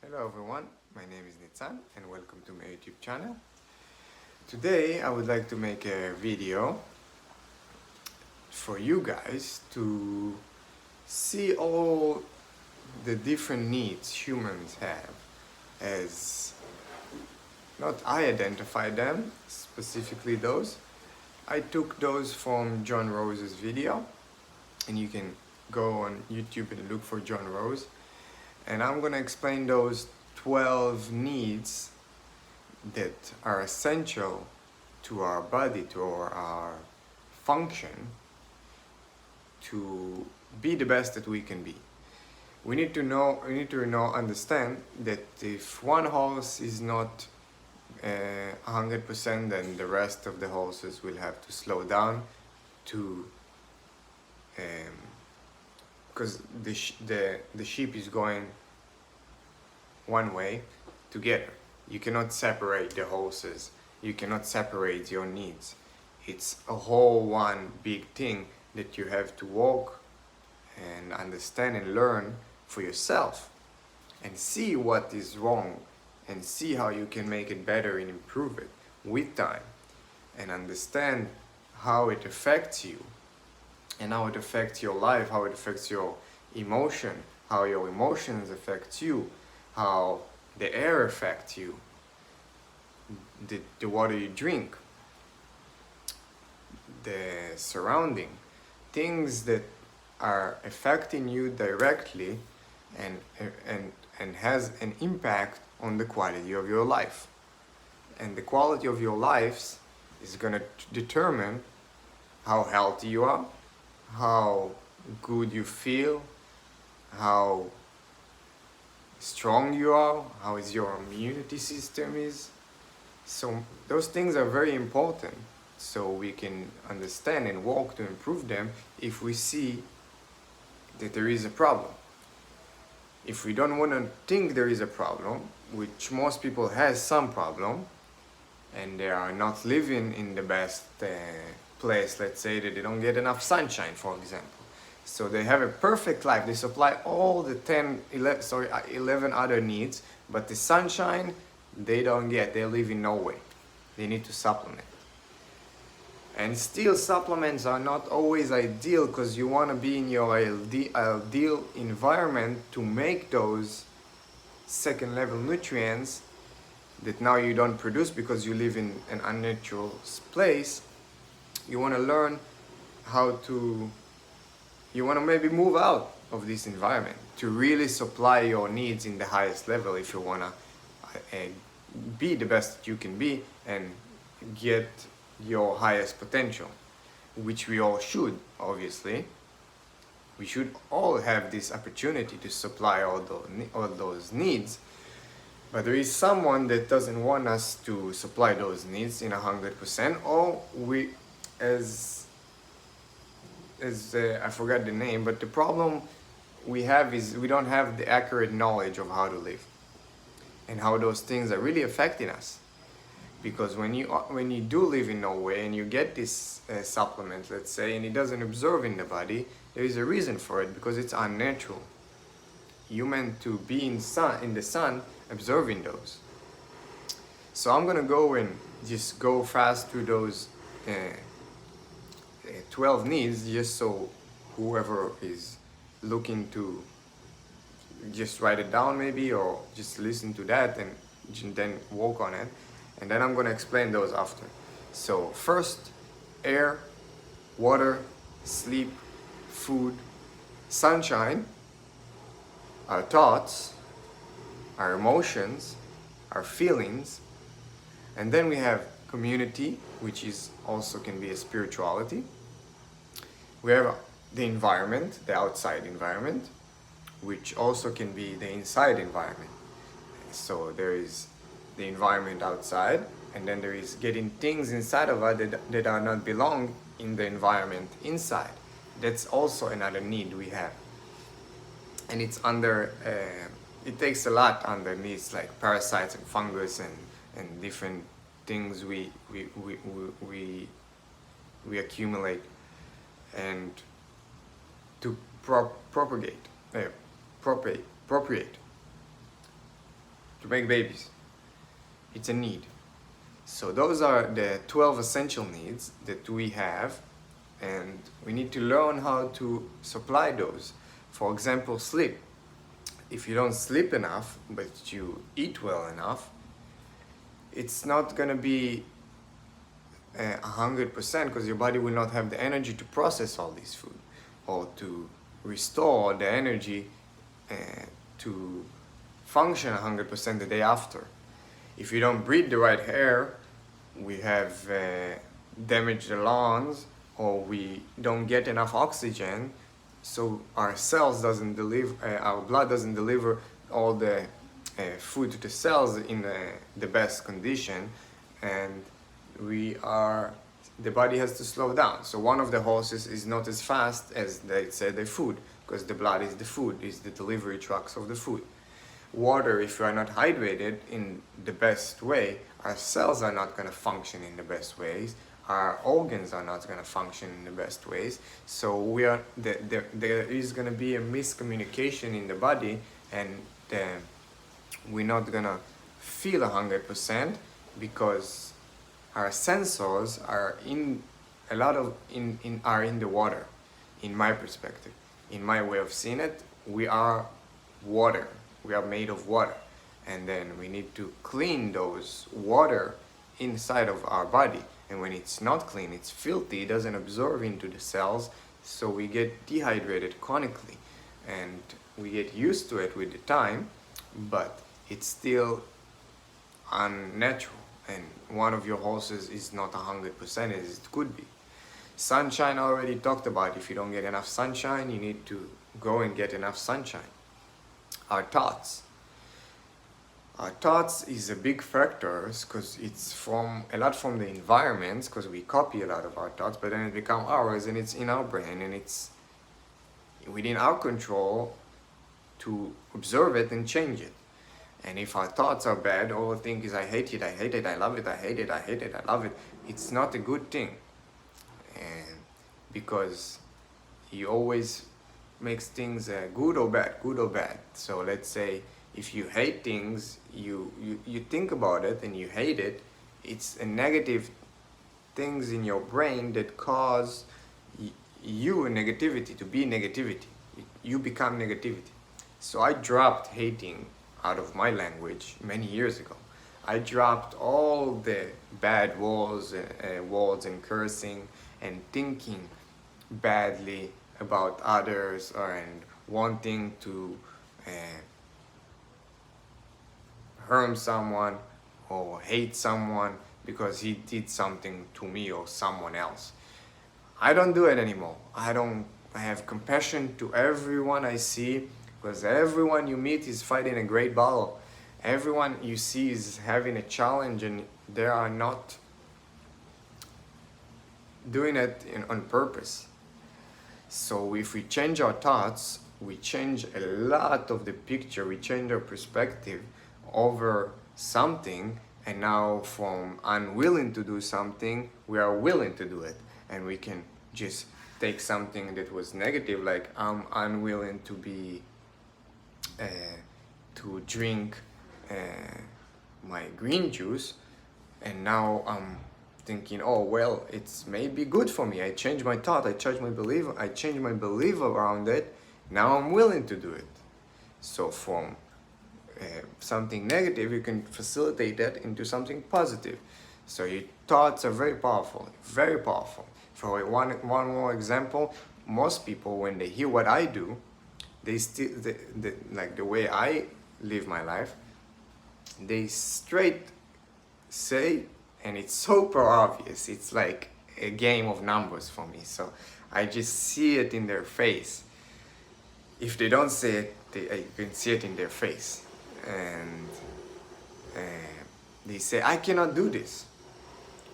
Hello everyone, my name is Nitzan and welcome to my YouTube channel. Today I would like to make a video for you guys to see all the different needs humans have, as not I identify them, specifically those. I took those from John Rose's video, and you can go on YouTube and look for John Rose, and I'm gonna explain those 12 needs that are essential to our body, to our function, to be the best that we can be. We need to understand that if one horse is not 100%, then the rest of the horses will have to slow down to because the sheep is going one way together. You cannot separate the horses. You cannot separate your needs. It's a whole one big thing that you have to walk and understand and learn for yourself and see what is wrong and see how you can make it better and improve it with time, and understand how it affects you and how it affects your life, how it affects your emotion, how your emotions affect you, how the air affects you, the water you drink, the surrounding, things that are affecting you directly and has an impact on the quality of your life. And the quality of your lives is going to determine how healthy you are, how good you feel, how strong you are, how is your immunity system is. So those things are very important, so we can understand and work to improve them if we see that there is a problem. If we don't want to think there is a problem, which most people has some problem, and they are not living in the best place, let's say that they don't get enough sunshine, for example. So they have a perfect life, they supply all the 11 other needs, but the sunshine they don't get, they live in Norway. They need to supplement. And still, supplements are not always ideal, because you want to be in your ideal environment to make those second level nutrients that now you don't produce because you live in an unnatural place. You want to learn how to, you want to maybe move out of this environment to really supply your needs in the highest level if you want to be the best that you can be and get your highest potential, which we all should, obviously. We should all have this opportunity to supply all those needs, but there is someone that doesn't want us to supply those needs in 100%, or we, I forgot the name, but the problem we have is we don't have the accurate knowledge of how to live and how those things are really affecting us. Because when you do live in Norway and you get this supplement, let's say, and it doesn't absorb in the body, there is a reason for it, because it's unnatural. You're meant to be in the sun observing those. So I'm gonna go and just go fast through those 12 needs, just so whoever is looking to just write it down maybe, or just listen to that and then work on it. And then I'm going to explain those after. So first, air, water, sleep, food, sunshine, our thoughts, our emotions, our feelings, and then we have community, which is also can be a spirituality. We have the environment, the outside environment, which also can be the inside environment. So there is the environment outside, and then there is getting things inside of us that are not belong in the environment inside. That's also another need we have, and it's under it takes a lot underneath, like parasites and fungus and different things we accumulate and to propagate. to make babies. It's a need. So those are the 12 essential needs that we have, and we need to learn how to supply those. For example, sleep. If you don't sleep enough, but you eat well enough, it's not gonna be 100% because your body will not have the energy to process all this food or to restore the energy to function 100% the day after. If you don't breathe the right air, we have damaged the lungs, or we don't get enough oxygen, so our cells doesn't deliver, our blood doesn't deliver all the food to the cells in the best condition, and the body has to slow down. So one of the horses is not as fast as they say the food, because the blood is the food, is the delivery trucks of the food. Water, if you are not hydrated in the best way, our cells are not going to function in the best ways, our organs are not going to function in the best ways. So there is going to be a miscommunication in the body, and we're not going to feel 100% because our sensors are in the water. In my perspective, in my way of seeing it, we are water. We are made of water, and then we need to clean those water inside of our body. And when it's not clean, it's filthy, it doesn't absorb into the cells, so we get dehydrated chronically, and we get used to it with the time, but it's still unnatural, and one of your horses is not 100% as it could be. Sunshine, I already talked about. If you don't get enough sunshine, you need to go and get enough sunshine. Our thoughts is a big factor because it's a lot from the environment, because we copy a lot of our thoughts, but then it becomes ours, and it's in our brain, and it's within our control to observe it and change it. And if our thoughts are bad, all we think is I hate it, I love it, I hate it, I hate it, I love it, it's not a good thing. And because you always makes things good or bad. So let's say if you hate things, you think about it and you hate it, it's a negative things in your brain that cause you a negativity, to be negativity. You become negativity. So I dropped hating out of my language many years ago. I dropped all the bad words and cursing and thinking badly about others, and wanting to harm someone or hate someone because he did something to me or someone else. I don't do it anymore. I have compassion to everyone I see, because everyone you meet is fighting a great battle. Everyone you see is having a challenge, and they are not doing it on purpose. So if we change our thoughts, we change a lot of the picture, we change our perspective over something, and now from unwilling to do something, we are willing to do it. And we can just take something that was negative, like I'm unwilling to be to drink my green juice, and now I'm thinking, oh well, it's maybe good for me. I changed my thought, I changed my belief around it. Now I'm willing to do it. So from something negative, you can facilitate that into something positive. So your thoughts are very powerful, very powerful. For one more example, most people, when they hear what I do, they still, like the way I live my life, they straight say, and it's super obvious, it's like a game of numbers for me. So I just see it in their face. If they don't say it, I can see it in their face. And they say, I cannot do this.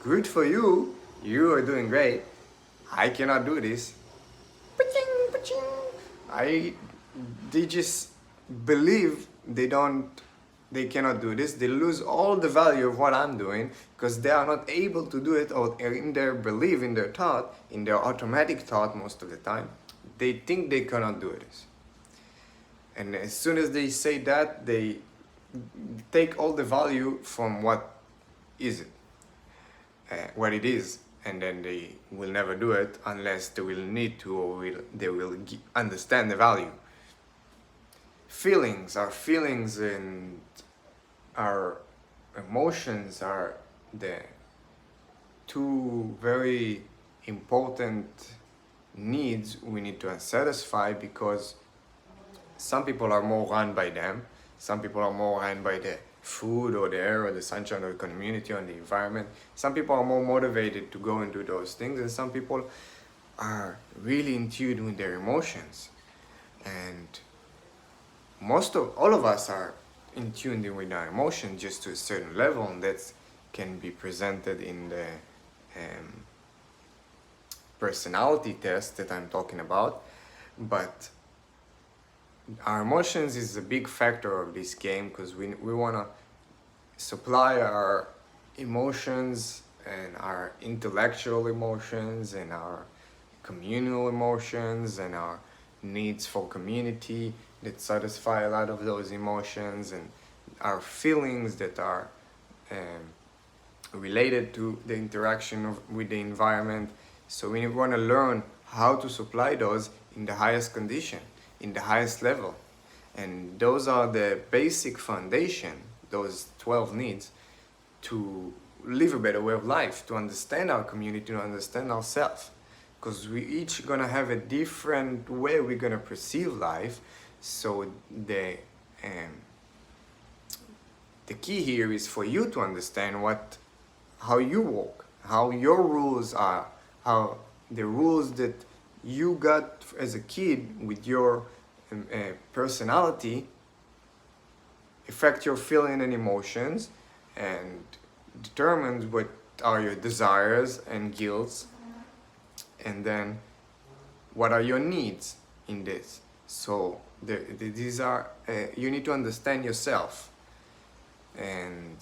Good for you, you are doing great. I cannot do this. They just believe they cannot do this. They lose all the value of what I'm doing because they are not able to do it, or in their belief, in their thought, in their automatic thought most of the time, they think they cannot do this. And as soon as they say that, they take all the value from what is it, what it is, and then they will never do it unless they will need to, or they will understand the value. Our feelings and our emotions are the two very important needs we need to satisfy, because some people are more run by them, some people are more run by the food or the air or the sunshine or the community or the environment. Some people are more motivated to go and do those things, and some people are really in tune with their emotions. And all of us are in tune with our emotions, just to a certain level, and that can be presented in the personality test that I'm talking about. But our emotions is a big factor of this game, because we want to supply our emotions and our intellectual emotions and our communal emotions and our needs for community that satisfy a lot of those emotions, and our feelings that are related to the interaction with the environment. So we want to learn how to supply those in the highest condition, in the highest level. And those are the basic foundation, those 12 needs, to live a better way of life, to understand our community, to understand ourselves. Because we each gonna have a different way we're gonna perceive life. So the key here is for you to understand how you walk, how your rules are, how the rules that you got as a kid with your personality affect your feeling and emotions, and determines what are your desires and guilts, and then what are your needs in this. So these are you need to understand yourself and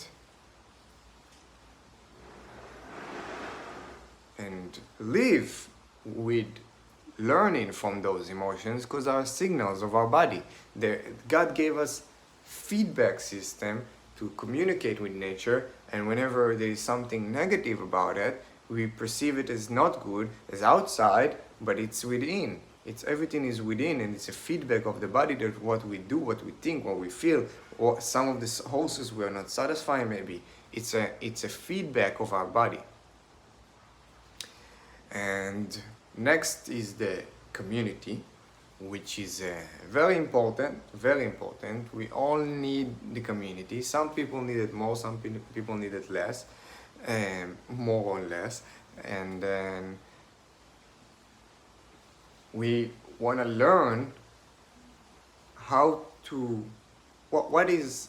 live with learning from those emotions, because are signals of our body. God gave us feedback system to communicate with nature, and whenever there is something negative about it, we perceive it as not good, as outside, but it's within. Everything is within, and it's a feedback of the body, that what we do, what we think, what we feel, or some of the horses we are not satisfying maybe. It's a feedback of our body. And next is the community, which is very important, very important. We all need the community. Some people need it more, some people need it less, more or less. And then we want to learn how to, what is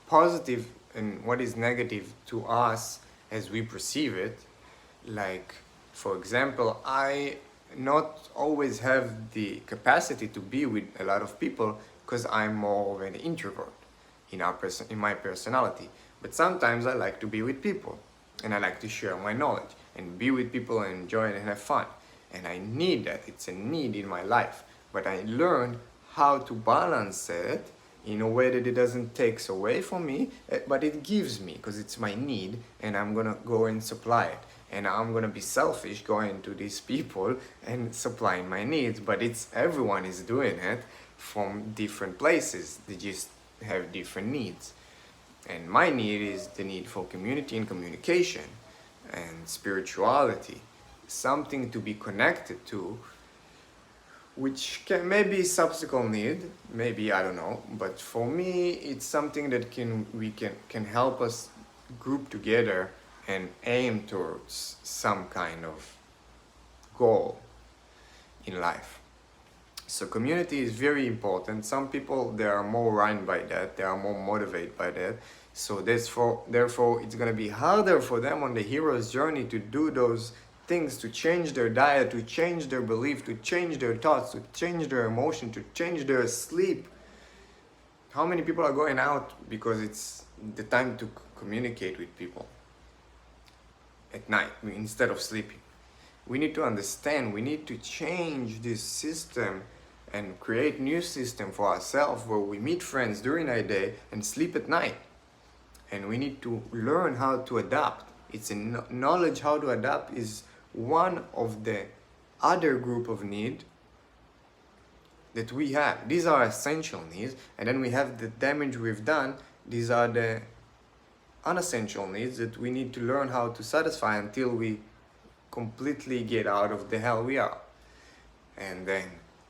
positive and what is negative to us as we perceive it. Like, for example, I not always have the capacity to be with a lot of people, because I'm more of an introvert in my personality. But sometimes I like to be with people, and I like to share my knowledge and be with people and enjoy it and have fun. And I need that. It's a need in my life. But I learned how to balance it in a way that it doesn't take away from me, but it gives me, because it's my need, and I'm gonna go and supply it. And I'm gonna be selfish going to these people and supplying my needs, but everyone is doing it from different places. They just have different needs. And my need is the need for community and communication and spirituality, something to be connected to, which can maybe subsequent need, maybe, I don't know, but for me it's something that can help us group together and aim towards some kind of goal in life. So community is very important. Some people, they are more run by that, they are more motivated by that. So therefore it's gonna be harder for them on the hero's journey to do those things, to change their diet, to change their belief, to change their thoughts, to change their emotion, to change their sleep. How many people are going out because it's the time to communicate with people at night instead of sleeping? We need to understand, we need to change this system and create new system for ourselves where we meet friends during our day and sleep at night. And we need to learn how to adapt. It's a knowledge how to adapt is one of the other group of need that we have. These are essential needs, and then we have the damage we've done. These are the unessential needs that we need to learn how to satisfy until we completely get out of the hell we are. And then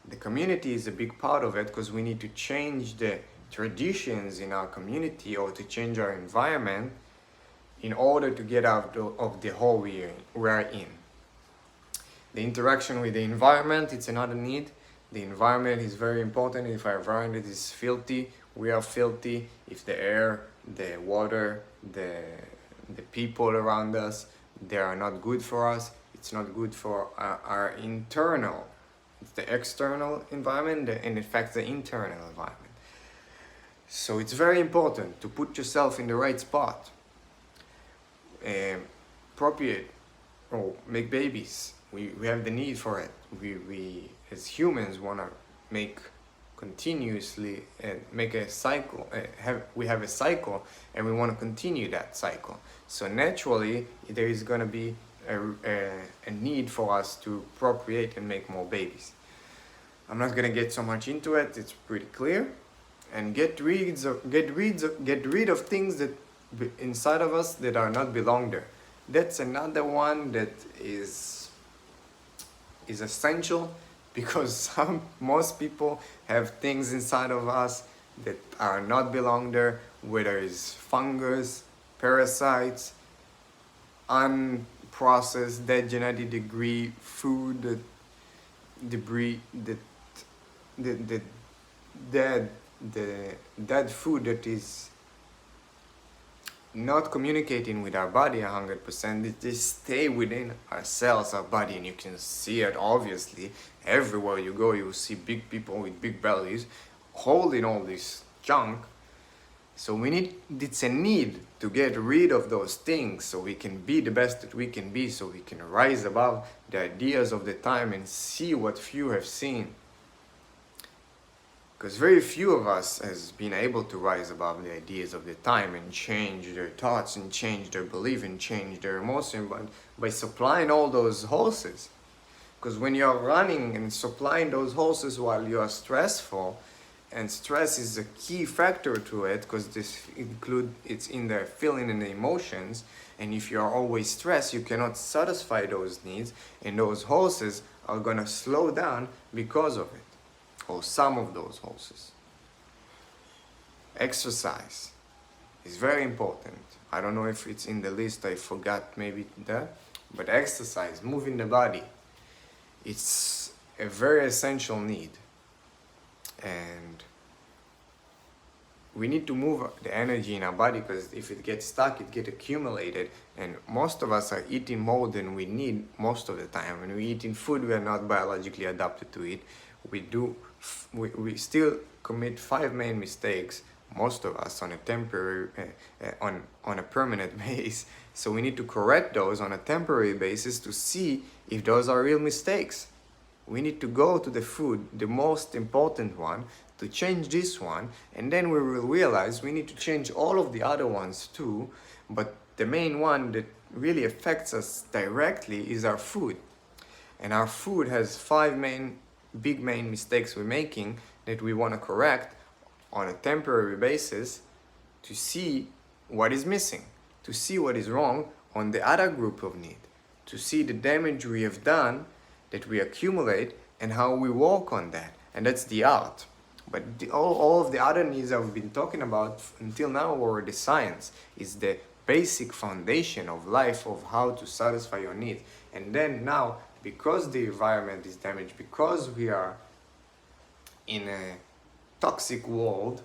the community is a big part of it, because we need to change the traditions in our community or to change our environment in order to get out of the hole we are in. The interaction with the environment, it's another need. The environment is very important. If our environment is filthy, we are filthy. If the air, the water, the people around us, they are not good for us, it's not good for our internal. It's the external environment and in fact the internal environment. So it's very important to put yourself in the right spot. Procreate or make babies. We have the need for it. We as humans want to make continuously and make a cycle. We have a cycle and we want to continue that cycle. So naturally there is going to be a need for us to procreate and make more babies. I'm not going to get so much into it. It's pretty clear. And get rid of things that inside of us that are not belong there. That's another one that is essential, because most people have things inside of us that are not belong there, whether it's fungus, parasites, unprocessed, dead genetic degree food, debris, the dead food that is not communicating with our body 100%, it just stay within our cells, our body, and you can see it obviously. Everywhere you go, you will see big people with big bellies holding all this junk. So it's a need to get rid of those things so we can be the best that we can be, so we can rise above the ideas of the time and see what few have seen. Because very few of us has been able to rise above the ideas of the time and change their thoughts and change their belief and change their emotion by supplying all those horses. Because when you're running and supplying those horses while you are stressful, and stress is a key factor to it, because it's in the feeling and the emotions, and if you are always stressed, you cannot satisfy those needs, and those horses are gonna slow down because of it. Or some of those horses. Exercise is very important. I don't know if it's in the list, I forgot maybe that, but exercise, moving the body, it's a very essential need. And we need to move the energy in our body, because if it gets stuck, it gets accumulated, and most of us are eating more than we need most of the time. When we're eating food we are not biologically adapted to eat, we still commit 5 main mistakes, most of us, on a temporary on a permanent basis. So we need to correct those on a temporary basis to see if those are real mistakes. We need to go to the food, the most important one, to change this one, and then we will realize we need to change all of the other ones too. But the main one that really affects us directly is our food. And our food has 5 big main mistakes we're making that we want to correct on a temporary basis to see what is missing, to see what is wrong on the other group of need, to see the damage we have done that we accumulate and how we work on that. And that's the art. But all of the other needs that we've been talking about until now were the science, is the basic foundation of life, of how to satisfy your needs. And then now, because the environment is damaged, because we are in a toxic world,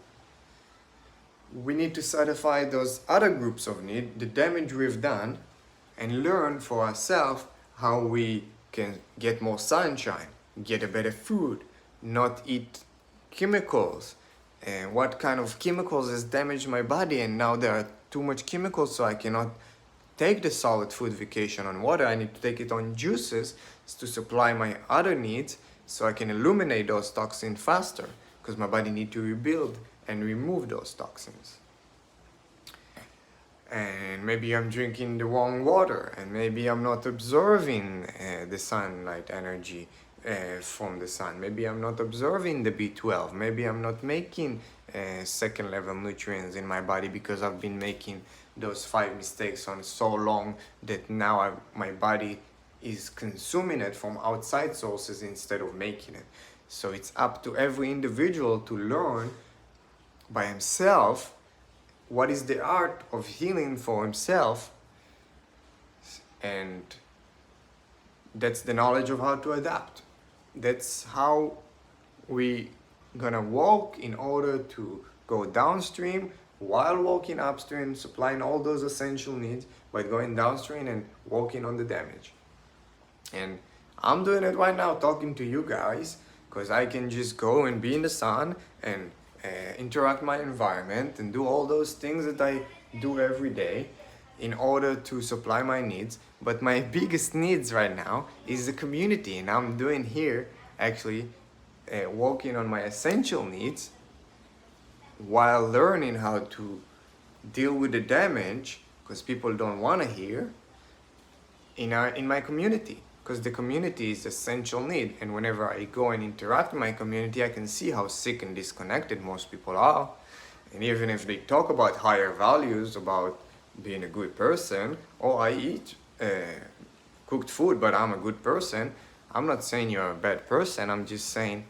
we need to satisfy those other groups of need, the damage we've done, and learn for ourselves how we can get more sunshine, get a better food, not eat chemicals, and what kind of chemicals has damaged my body, and now there are too much chemicals, so I cannot take the solid food vacation on water. I need to take it on juices to supply my other needs, so I can eliminate those toxins faster, because my body needs to rebuild and remove those toxins. And maybe I'm drinking the wrong water, and maybe I'm not observing the sunlight energy from the sun. Maybe I'm not observing the B12. Maybe I'm not making second level nutrients in my body because I've been making those 5 mistakes on so long that now my body is consuming it from outside sources instead of making it. So it's up to every individual to learn by himself what is the art of healing for himself, and that's the knowledge of how to adapt. That's how we gonna walk in order to go downstream while walking upstream, supplying all those essential needs by going downstream and walking on the damage. And I'm doing it right now, talking to you guys, because I can just go and be in the sun and interact my environment and do all those things that I do every day in order to supply my needs. But my biggest needs right now is the community, and I'm doing here actually working on my essential needs while learning how to deal with the damage, because people don't want to hear, in my community, because the community is essential need. And whenever I go and interact with my community, I can see how sick and disconnected most people are. And even if they talk about higher values, about being a good person, or I eat cooked food but I'm a good person, I'm not saying you're a bad person. I'm just saying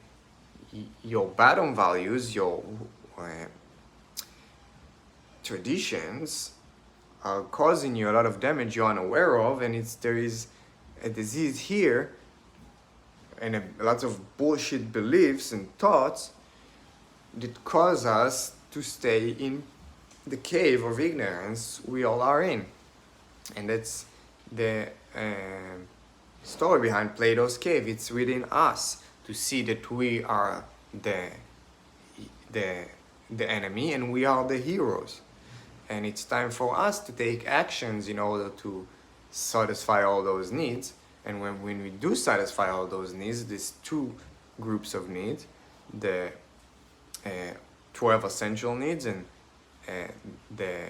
your bad on values, your traditions are causing you a lot of damage you're unaware of, and there is a disease here and lots of bullshit beliefs and thoughts that cause us to stay in the cave of ignorance we all are in. And that's the story behind Plato's cave. It's within us to see that we are the enemy and we are the heroes. And it's time for us to take actions in order to satisfy all those needs. And when we do satisfy all those needs, these 2 groups of needs, the 12 essential needs and the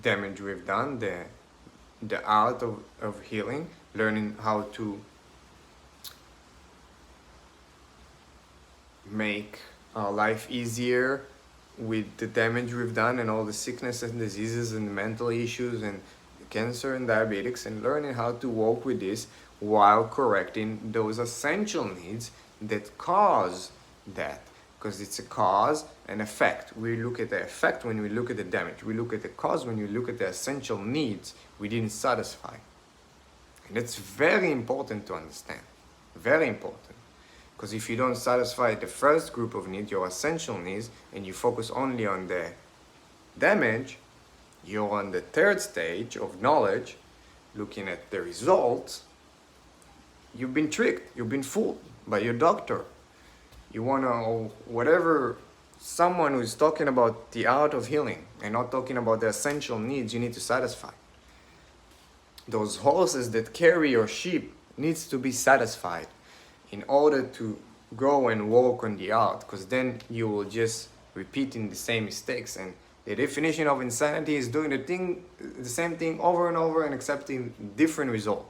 damage we've done, the art of healing, learning how to make our life easier with the damage we've done and all the sickness and diseases and mental issues and cancer and diabetics, and learning how to work with this while correcting those essential needs that cause that, because it's a cause and effect. We look at the effect when we look at the damage. We look at the cause when we look at the essential needs we didn't satisfy. And it's very important to understand, very important. Because if you don't satisfy the first group of needs, your essential needs, and you focus only on the damage, you're on the 3rd stage of knowledge, looking at the results. You've been tricked, you've been fooled by your doctor. You want to, whatever, someone who's talking about the art of healing and not talking about the essential needs you need to satisfy. Those horses that carry your sheep needs to be satisfied in order to go and work on the art, because then you will just repeating the same mistakes. And the definition of insanity is doing the same thing over and over and accepting different results.